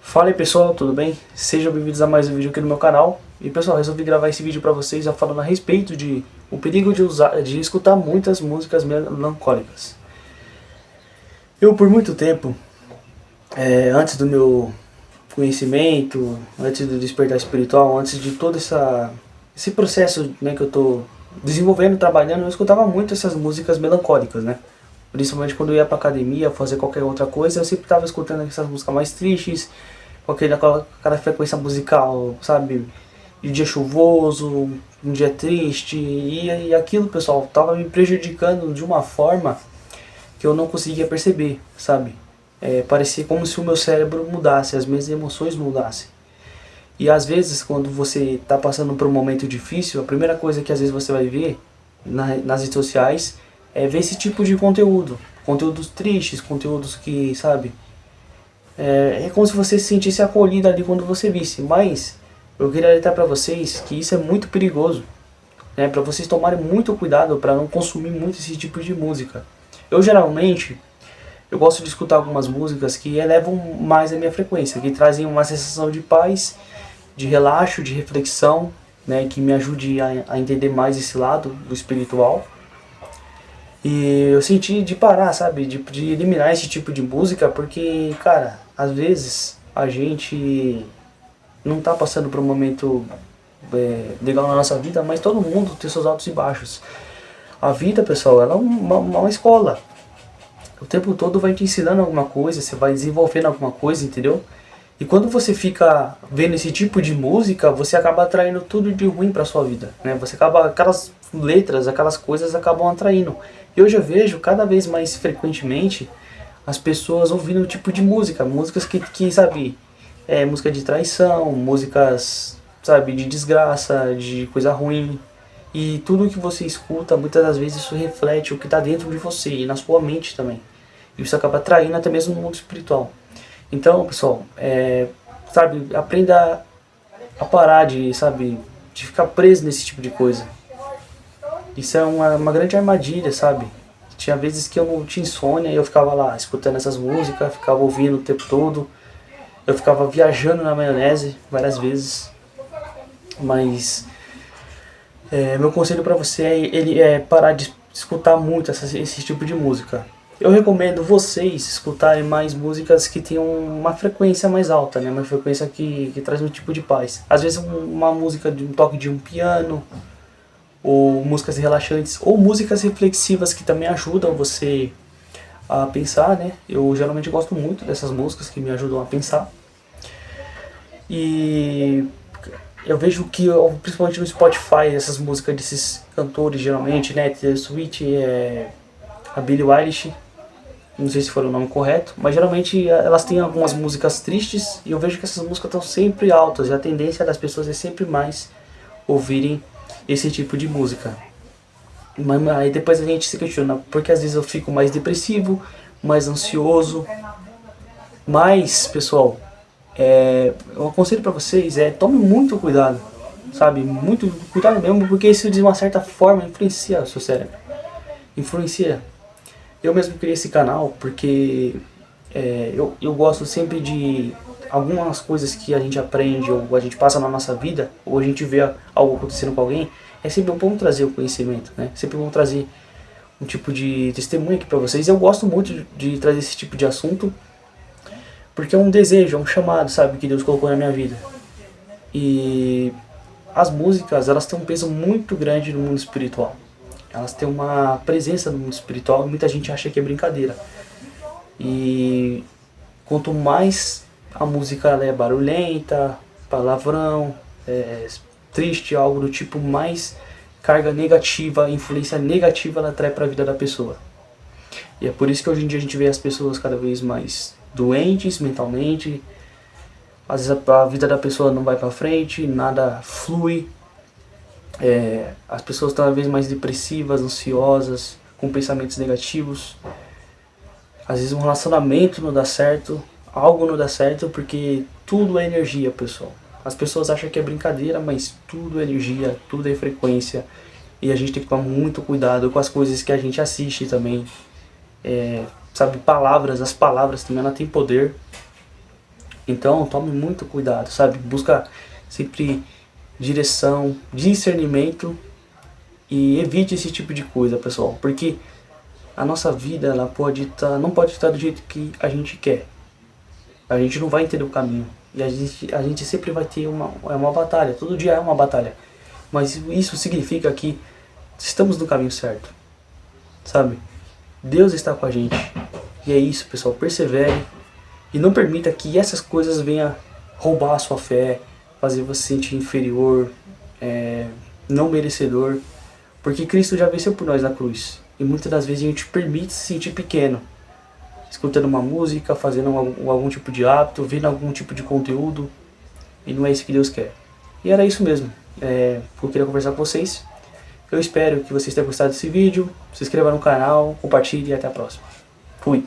Fala aí pessoal, tudo bem? Sejam bem-vindos a mais um vídeo aqui no meu canal. E pessoal, resolvi gravar esse vídeo pra vocês já falando a respeito de o perigo de escutar muitas músicas melancólicas. Eu por muito tempo, antes do meu conhecimento, antes do despertar espiritual, antes de todo esse processo, né, que eu tô desenvolvendo, trabalhando, eu escutava muito essas músicas melancólicas, né? Principalmente quando eu ia pra academia, fazer qualquer outra coisa, eu sempre estava escutando essas músicas mais tristes, com aquela frequência musical, sabe? De dia chuvoso, um dia triste, e aquilo, pessoal, estava me prejudicando de uma forma que eu não conseguia perceber, sabe? Parecia como se o meu cérebro mudasse, as minhas emoções mudassem. E às vezes, quando você está passando por um momento difícil, a primeira coisa que às vezes você vai ver nas redes sociais é ver esse tipo de conteúdo. Conteúdos tristes, conteúdos que, sabe? É como se você se sentisse acolhido ali quando você visse. Mas eu queria alertar para vocês que isso é muito perigoso, né? Para vocês tomarem muito cuidado para não consumir muito esse tipo de música. Eu geralmente eu gosto de escutar algumas músicas que elevam mais a minha frequência, que trazem uma sensação de paz, de relaxo, de reflexão, né, que me ajude a entender mais esse lado do espiritual. E eu senti de parar, sabe, de eliminar esse tipo de música, porque, cara, às vezes a gente não tá passando por um momento legal na nossa vida, mas todo mundo tem seus altos e baixos. A vida, pessoal, ela é uma escola. O tempo todo vai te ensinando alguma coisa, você vai desenvolvendo alguma coisa, entendeu? E quando você fica vendo esse tipo de música, você acaba atraindo tudo de ruim pra sua vida, né? Você acaba, aquelas letras, aquelas coisas acabam atraindo. E hoje eu vejo cada vez mais frequentemente as pessoas ouvindo o tipo de música, músicas que sabe, música de traição, músicas, sabe, de desgraça, de coisa ruim. E tudo que você escuta, muitas das vezes isso reflete o que está dentro de você e na sua mente também. E isso acaba atraindo até mesmo no mundo espiritual. Então, pessoal, sabe, aprenda a parar de ficar preso nesse tipo de coisa. Isso é uma grande armadilha, sabe? Tinha vezes que eu não tinha insônia e eu ficava lá escutando essas músicas, ficava ouvindo o tempo todo. Eu ficava viajando na maionese várias vezes. Mas meu conselho pra você é parar de escutar muito esse tipo de música. Eu recomendo vocês escutarem mais músicas que tenham uma frequência mais alta, né? Uma frequência que traz um tipo de paz. Às vezes uma música de um toque de um piano, ou músicas relaxantes, ou músicas reflexivas que também ajudam você a pensar, né? Eu geralmente gosto muito dessas músicas que me ajudam a pensar. E eu vejo que, principalmente no Spotify, essas músicas desses cantores, geralmente, né? Taylor Swift, a Billie Eilish, não sei se foi o nome correto, mas geralmente elas têm algumas músicas tristes e eu vejo que essas músicas estão sempre altas e a tendência das pessoas é sempre mais ouvirem esse tipo de música. Mas aí depois a gente se questiona, porque às vezes eu fico mais depressivo, mais ansioso. Mas, pessoal, eu aconselho pra vocês, tome muito cuidado, sabe? Muito cuidado mesmo, porque isso de uma certa forma influencia o seu cérebro. Influencia. Eu mesmo criei esse canal porque eu gosto sempre de algumas coisas que a gente aprende ou a gente passa na nossa vida, ou a gente vê algo acontecendo com alguém, é sempre bom trazer o conhecimento, né? Sempre bom trazer um tipo de testemunho aqui pra vocês. Eu gosto muito de trazer esse tipo de assunto, porque é um desejo, é um chamado, sabe, que Deus colocou na minha vida. E as músicas, elas têm um peso muito grande no mundo espiritual. Elas têm uma presença no mundo espiritual e muita gente acha que é brincadeira. E quanto mais a música ela é barulhenta, palavrão, triste, algo do tipo, mais carga negativa, influência negativa ela traz para a vida da pessoa. E é por isso que hoje em dia a gente vê as pessoas cada vez mais doentes mentalmente. Às vezes a vida da pessoa não vai para frente, nada flui. As pessoas estão cada vez mais depressivas, ansiosas, com pensamentos negativos. Às vezes um relacionamento não dá certo, algo não dá certo, porque tudo é energia, pessoal. As pessoas acham que é brincadeira, mas tudo é energia, tudo é frequência. E a gente tem que tomar muito cuidado com as coisas que a gente assiste também. Sabe, as palavras também ela tem poder. Então tome muito cuidado, sabe? Busca sempre direção, discernimento e evite esse tipo de coisa, pessoal, porque a nossa vida ela não pode estar do jeito que a gente quer. A gente não vai entender o caminho e a gente sempre vai ter uma batalha, todo dia é uma batalha, mas isso significa que estamos no caminho certo, sabe? Deus está com a gente e é isso, pessoal, persevere e não permita que essas coisas venham roubar a sua fé, fazer você se sentir inferior, não merecedor, porque Cristo já venceu por nós na cruz. E muitas das vezes a gente permite se sentir pequeno, escutando uma música, fazendo algum tipo de hábito, vendo algum tipo de conteúdo, e não é isso que Deus quer. E era isso mesmo, que eu queria conversar com vocês. Eu espero que vocês tenham gostado desse vídeo, se inscreva no canal, compartilhe e até a próxima. Fui!